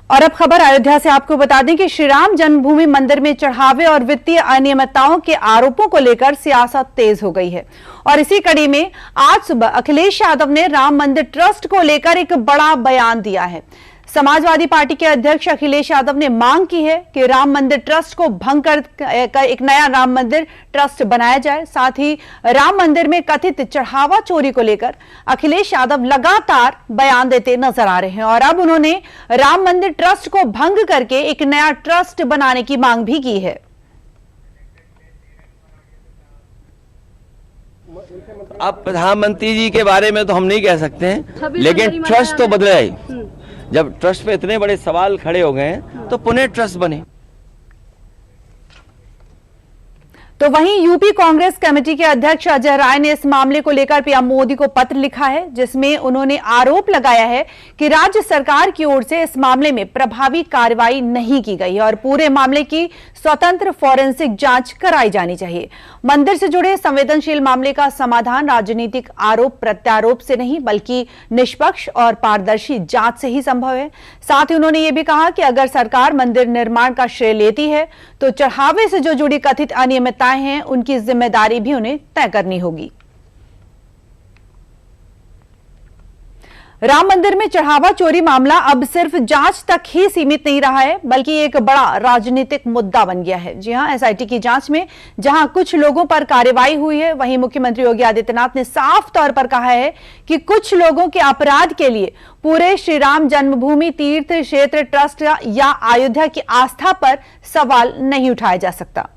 और अब खबर अयोध्या से। आपको बता दें कि श्री राम जन्मभूमि मंदिर में चढ़ावे और वित्तीय अनियमितताओं के आरोपों को लेकर सियासत तेज हो गई है। और इसी कड़ी में आज सुबह अखिलेश यादव ने राम मंदिर ट्रस्ट को लेकर एक बड़ा बयान दिया है। समाजवादी पार्टी के अध्यक्ष अखिलेश यादव ने मांग की है कि राम मंदिर ट्रस्ट को भंग कर एक नया राम मंदिर ट्रस्ट बनाया जाए। साथ ही राम मंदिर में कथित चढ़ावा चोरी को लेकर अखिलेश यादव लगातार बयान देते नजर आ रहे हैं और अब उन्होंने राम मंदिर ट्रस्ट को भंग करके एक नया ट्रस्ट बनाने की मांग भी की है। अब प्रधानमंत्री जी के बारे में तो हम नहीं कह सकते हैं, लेकिन ट्रस्ट तो बदला ही। जब ट्रस्ट पे इतने बड़े सवाल खड़े हो गए हैं तो पुनः ट्रस्ट बने। तो वहीं यूपी कांग्रेस कमेटी के अध्यक्ष अजय राय ने इस मामले को लेकर पीएम मोदी को पत्र लिखा है, जिसमें उन्होंने आरोप लगाया है कि राज्य सरकार की ओर से इस मामले में प्रभावी कार्रवाई नहीं की गई है और पूरे मामले की स्वतंत्र फॉरेंसिक जांच कराई जानी चाहिए। मंदिर से जुड़े संवेदनशील मामले का समाधान राजनीतिक आरोप प्रत्यारोप से नहीं बल्कि निष्पक्ष और पारदर्शी जांच से ही संभव है। साथ ही उन्होंने ये भी कहा कि अगर सरकार मंदिर निर्माण का श्रेय लेती है तो चढ़ावे से जो जुड़ी कथित अनियमितताएं हैं उनकी जिम्मेदारी भी उन्हें तय करनी होगी। राम मंदिर में चढ़ावा चोरी मामला अब सिर्फ जांच तक ही सीमित नहीं रहा है बल्कि एक बड़ा राजनीतिक मुद्दा बन गया है। जी हां, एसआईटी की जांच में जहां कुछ लोगों पर कार्रवाई हुई है, वहीं मुख्यमंत्री योगी आदित्यनाथ ने साफ तौर पर कहा है कि कुछ लोगों के अपराध के लिए पूरे श्री राम जन्मभूमि तीर्थ क्षेत्र ट्रस्ट या अयोध्या की आस्था पर सवाल नहीं उठाया जा सकता।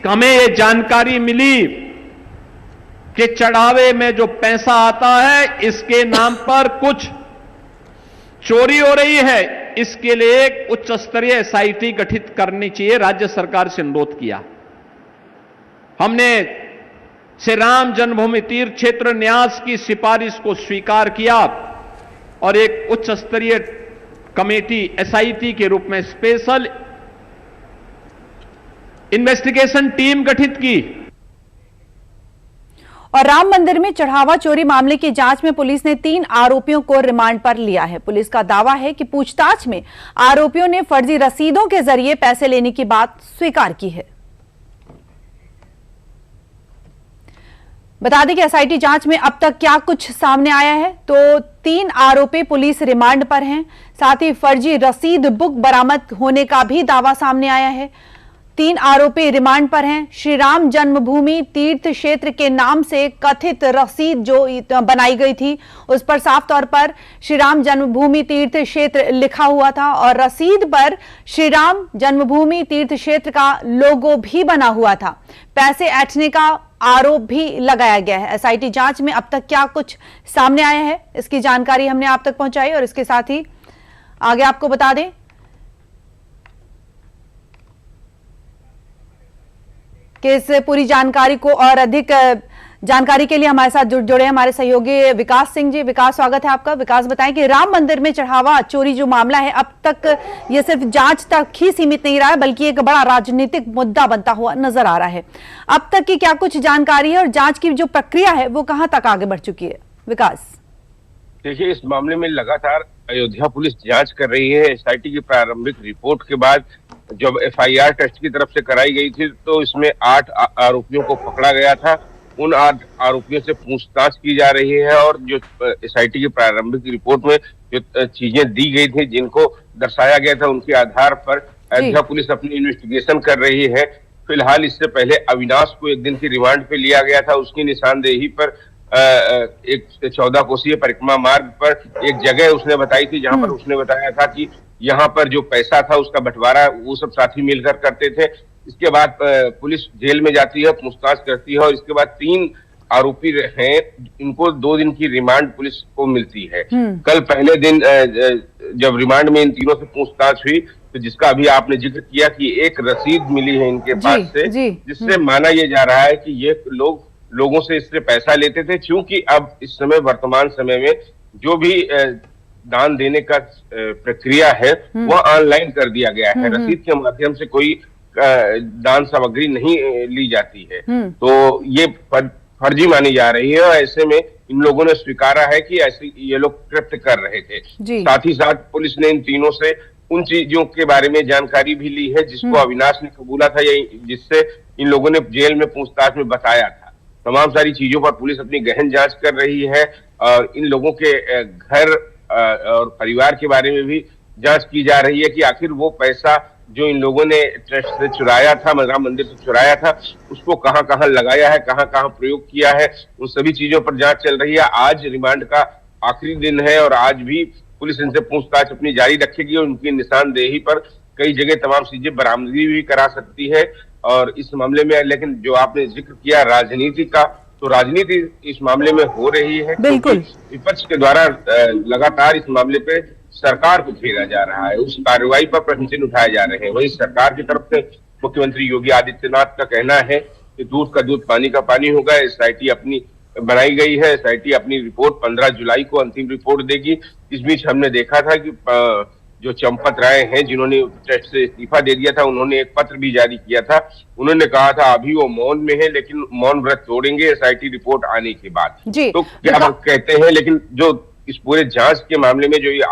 हमें ये जानकारी मिली कि चढ़ावे में जो पैसा आता है इसके नाम पर कुछ चोरी हो रही है। इसके लिए एक उच्च स्तरीय एसआईटी गठित करनी चाहिए, राज्य सरकार से अनुरोध किया। हमने श्री राम जन्मभूमि तीर्थ क्षेत्र न्यास की सिफारिश को स्वीकार किया और एक उच्च स्तरीय कमेटी एसआईटी के रूप में स्पेशल इन्वेस्टिगेशन टीम गठित की। और राम मंदिर में चढ़ावा चोरी मामले की जांच में पुलिस ने 3 आरोपियों को रिमांड पर लिया है। पुलिस का दावा है कि पूछताछ में आरोपियों ने फर्जी रसीदों के जरिए पैसे लेने की बात स्वीकार की है। बता दें कि एसआईटी जांच में अब तक क्या कुछ सामने आया है, तो 3 आरोपी पुलिस रिमांड पर हैं। साथ ही फर्जी रसीद बुक बरामद होने का भी दावा सामने आया है। 3 आरोपी रिमांड पर हैं। श्री राम जन्मभूमि तीर्थ क्षेत्र के नाम से कथित रसीद जो बनाई गई थी उस पर साफ तौर पर श्री राम जन्मभूमि तीर्थ क्षेत्र लिखा हुआ था और रसीद पर श्री राम जन्मभूमि तीर्थ क्षेत्र का लोगो भी बना हुआ था। पैसे ऐंठने का आरोप भी लगाया गया है। एसआईटी जांच में अब तक क्या कुछ सामने आया है, इसकी जानकारी हमने आप तक पहुंचाई और इसके साथ ही आगे आपको बता दें कि इस पूरी जानकारी को और अधिक जानकारी के लिए हमारे साथ जुड़े हमारे सहयोगी विकास सिंह जी। विकास, स्वागत है आपका। विकास, बताएं कि राम मंदिर में चढ़ावा चोरी जो मामला है अब तक ये सिर्फ जांच तक ही सीमित नहीं रहा है बल्कि एक बड़ा राजनीतिक मुद्दा बनता हुआ नजर आ रहा है। अब तक की क्या कुछ जानकारी है और जांच की जो प्रक्रिया है वो कहां तक आगे बढ़ चुकी है? विकास, देखिए, इस मामले में लगातार अयोध्या पुलिस जांच कर रही है। एसआईटी की प्रारंभिक रिपोर्ट के बाद जब एफआईआर ट्रस्ट की तरफ से कराई गई थी तो इसमें 8 आरोपियों को पकड़ा गया था। उन 8 आरोपियों से पूछताछ की जा रही है और जो एसआईटी की प्रारंभिक रिपोर्ट में जो चीजें दी गई थी, जिनको दर्शाया गया था, उनके आधार पर अयोध्या पुलिस अपनी इन्वेस्टिगेशन कर रही है। फिलहाल इससे पहले अविनाश को 1 दिन की रिमांड पे लिया गया था। उसकी निशानदेही पर एक 14 कोसीय परिक्रमा मार्ग पर एक जगह उसने बताई थी जहां पर उसने बताया था कि यहाँ पर जो पैसा था उसका बंटवारा वो सब साथी मिलकर करते थे। इसके बाद पुलिस जेल में जाती है, पूछताछ करती है और इसके बाद 3 आरोपी हैं, इनको 2 दिन की रिमांड पुलिस को मिलती है। कल पहले दिन जब रिमांड में इन तीनों से पूछताछ हुई तो जिसका अभी आपने जिक्र किया कि एक रसीद मिली है इनके पास से, जिससे माना यह जा रहा है कि ये लोगों से इससे पैसा लेते थे। क्योंकि अब इस समय वर्तमान समय में जो भी दान देने का प्रक्रिया है वह ऑनलाइन कर दिया गया है। रसीद के माध्यम से कोई दान सामग्री नहीं ली जाती है। तो ये फर्जी मानी जा रही है और ऐसे में इन लोगों ने स्वीकारा है कि ऐसे ये लोग कृत्य कर रहे थे। साथ ही साथ पुलिस ने इन तीनों से उन चीजों के बारे में जानकारी भी ली है जिसको अविनाश ने कबूला था या जिससे इन लोगों ने जेल में पूछताछ में बताया था। तमाम सारी चीजों पर पुलिस अपनी गहन जांच कर रही है और इन लोगों के घर और परिवार के बारे में भी जांच की जा रही है कि आखिर वो पैसा जो इन लोगों ने ट्रस्ट से चुराया था, राम मंदिर से चुराया था, उसको कहां कहां लगाया है, कहां कहां प्रयोग किया है, उन सभी चीजों पर जांच चल रही है। आज रिमांड का आखिरी दिन है और आज भी पुलिस इनसे पूछताछ अपनी जारी रखेगी और उनकी निशानदेही पर कई जगह तमाम चीजें बरामदगी भी करा सकती है। और इस मामले में, लेकिन जो आपने जिक्र किया राजनीति का, तो राजनीति इस मामले में हो रही है। बिल्कुल, विपक्ष के द्वारा लगातार इस मामले पे सरकार को घेरा जा रहा है, उस कार्रवाई पर प्रश्न चिन्ह उठाए जा रहे हैं। वही सरकार की तरफ से मुख्यमंत्री योगी आदित्यनाथ का कहना है कि दूध का दूध पानी का पानी होगा। एसआईटी अपनी बनाई गई है, एसआईटी अपनी रिपोर्ट 15 जुलाई को अंतिम रिपोर्ट देगी। इस बीच हमने देखा था कि जो चंपत राय हैं जिन्होंने ट्रस्ट से इस्तीफा दे दिया था, उन्होंने एक पत्र भी जारी किया था। उन्होंने कहा था अभी वो मौन में है लेकिन मौन व्रत तोड़ेंगे एसआईटी रिपोर्ट आने के बाद। तो क्या कहते हैं, लेकिन जो इस पूरे जांच के मामले में जो ये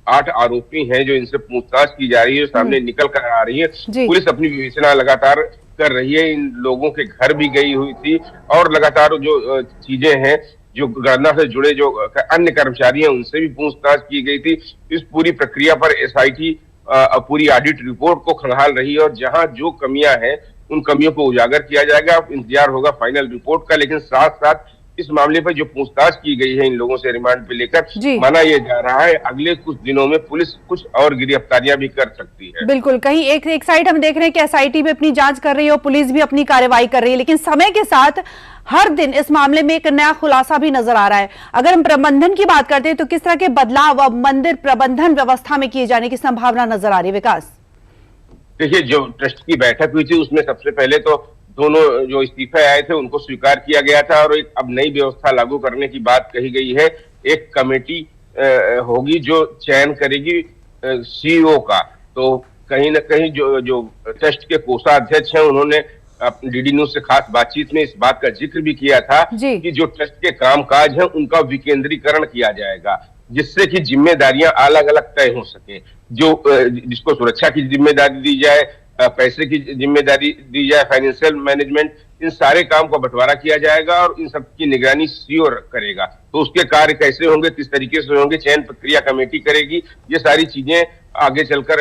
8 आरोपी हैं जो इनसे पूछताछ की जा रही है, सामने निकल कर आ रही है, पुलिस अपनी विवेचना लगातार कर रही है। इन लोगों के घर भी गई हुई थी और लगातार जो चीजें हैं, जो गणना से जुड़े जो अन्य कर्मचारी हैं, उनसे भी पूछताछ की गई थी। इस पूरी प्रक्रिया पर एसआईटी पूरी ऑडिट रिपोर्ट को खंगाल रही है और जहां जो कमियां हैं उन कमियों को उजागर किया जाएगा। अब इंतजार होगा फाइनल रिपोर्ट का, लेकिन साथ साथ इस मामले पर जो पूछताछ की गई है इन लोगों से रिमांड पे लेकर, माना यह जा रहा है अगले कुछ दिनों में पुलिस कुछ और गिरफ्तारियां भी कर सकती है। बिल्कुल, कहीं एक साइड हम देख रहे हैं कि एसआईटी भी अपनी जांच कर रही है और पुलिस भी अपनी कार्रवाई कर रही है, लेकिन समय के साथ हर दिन इस मामले में एक नया खुलासा भी नजर आ रहा है। अगर हम प्रबंधन की बात करते हैं तो किस तरह के बदलाव अब मंदिर प्रबंधन व्यवस्था में किए जाने की संभावना नजर आ रही है? विकास, देखिए, जो ट्रस्ट की बैठक हुई थी उसमें सबसे पहले तो दोनों जो इस्तीफे आए थे उनको स्वीकार किया गया था और एक अब नई व्यवस्था लागू करने की बात कही गई है। एक कमेटी होगी जो चयन करेगी सीईओ का। तो कहीं ना कहीं जो ट्रस्ट के कोषाध्यक्ष हैं उन्होंने डीडी न्यूज से खास बातचीत में इस बात का जिक्र भी किया था कि जो ट्रस्ट के कामकाज हैं उनका विकेंद्रीकरण किया जाएगा, जिससे कि जिम्मेदारियां अलग अलग तय हो सके। जो जिसको सुरक्षा की जिम्मेदारी दी जाए, पैसे की जिम्मेदारी दी जाए, फाइनेंशियल मैनेजमेंट, इन सारे काम का बंटवारा किया जाएगा और इन सब की निगरानी सीईओ करेगा। तो उसके कार्य कैसे होंगे, किस तरीके से होंगे, चयन प्रक्रिया कमेटी करेगी, ये सारी चीजें आगे चलकर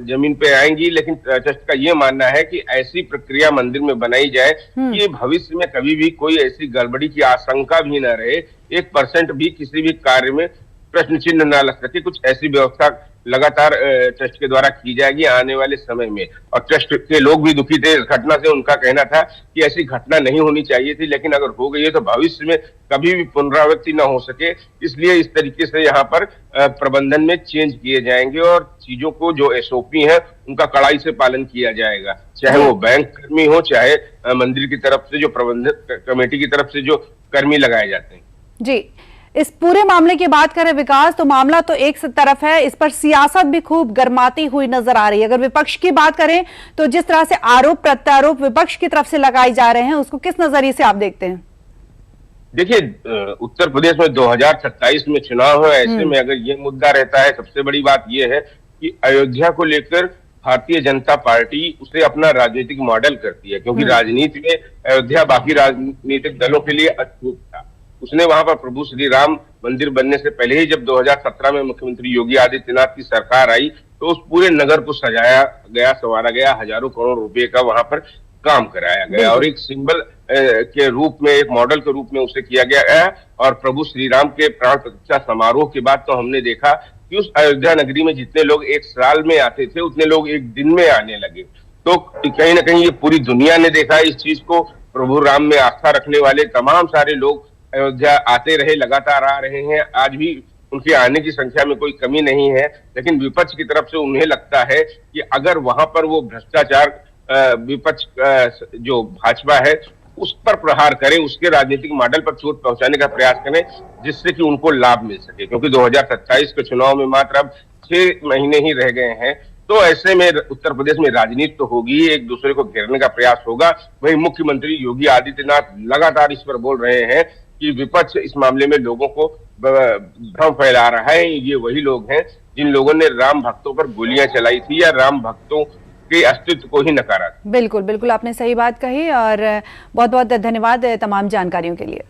जमीन पे आएंगी। लेकिन ट्रस्ट का ये मानना है कि ऐसी प्रक्रिया मंदिर में बनाई जाए कि भविष्य में कभी भी कोई ऐसी गड़बड़ी की आशंका भी न रहे, 1% भी किसी भी कार्य में प्रश्न चिन्ह न लग सके। कुछ ऐसी व्यवस्था लगातार ट्रस्ट के द्वारा की जाएगी आने वाले समय में। और ट्रस्ट के लोग भी दुखी थे इस घटना से। उनका कहना था कि ऐसी घटना नहीं होनी चाहिए थी, लेकिन अगर हो गई है तो भविष्य में कभी भी पुनरावृत्ति न हो सके, इसलिए इस तरीके से यहाँ पर प्रबंधन में चेंज किए जाएंगे और चीजों को जो एसओपी है उनका कड़ाई से पालन किया जाएगा, चाहे वो बैंक कर्मी हो, चाहे मंदिर की तरफ से जो प्रबंधक कमेटी की तरफ से जो कर्मी लगाए जाते हैं। जी, इस पूरे मामले की बात करें विकास, तो मामला तो एक तरफ है, इस पर सियासत भी खूब गरमाती हुई नजर आ रही है। अगर विपक्ष की बात करें तो जिस तरह से आरोप प्रत्यारोप विपक्ष की तरफ से लगाए जा रहे हैं, उसको किस नजरिए से आप देखते हैं? देखिए, उत्तर प्रदेश में 2027 में चुनाव है, ऐसे में अगर ये मुद्दा रहता है, सबसे बड़ी बात यह है कि अयोध्या को लेकर भारतीय जनता पार्टी उसे अपना राजनीतिक मॉडल करती है, क्योंकि राजनीति में अयोध्या बाकी राजनीतिक दलों के लिए अछूत था। उसने वहां पर प्रभु श्री राम मंदिर बनने से पहले ही, जब 2017 में मुख्यमंत्री योगी आदित्यनाथ की सरकार आई, तो उस पूरे नगर को सजाया गया, संवारा गया, हजारों करोड़ रुपए का वहां पर काम कराया गया और एक सिंबल के रूप में, एक मॉडल के रूप में उसे किया गया। और प्रभु श्री राम के प्राण प्रतिष्ठा समारोह के बाद तो हमने देखा कि उस अयोध्या नगरी में जितने लोग एक साल में आते थे उतने लोग एक दिन में आने लगे। तो कहीं ना कहीं ये पूरी दुनिया ने देखा इस चीज को। प्रभु राम में आस्था रखने वाले तमाम सारे लोग अयोध्या आते रहे, लगातार आ रहे हैं, आज भी उनके आने की संख्या में कोई कमी नहीं है। लेकिन विपक्ष की तरफ से उन्हें लगता है कि अगर वहां पर वो भ्रष्टाचार विपक्ष जो भाजपा है उस पर प्रहार करें, उसके राजनीतिक मॉडल पर चोट पहुंचाने का प्रयास करें, जिससे कि उनको लाभ मिल सके। क्योंकि 2027 के चुनाव में मात्र अब 6 महीने ही रह गए हैं तो ऐसे में उत्तर प्रदेश में राजनीति तो होगी, एक दूसरे को घेरने का प्रयास होगा। वहीं मुख्यमंत्री योगी आदित्यनाथ लगातार इस पर बोल रहे हैं कि विपक्ष इस मामले में लोगों को भ्रम फैला रहा है। ये वही लोग हैं जिन लोगों ने राम भक्तों पर गोलियां चलाई थी या राम भक्तों के अस्तित्व को ही नकारा। बिल्कुल बिल्कुल, आपने सही बात कही और बहुत बहुत धन्यवाद तमाम जानकारियों के लिए।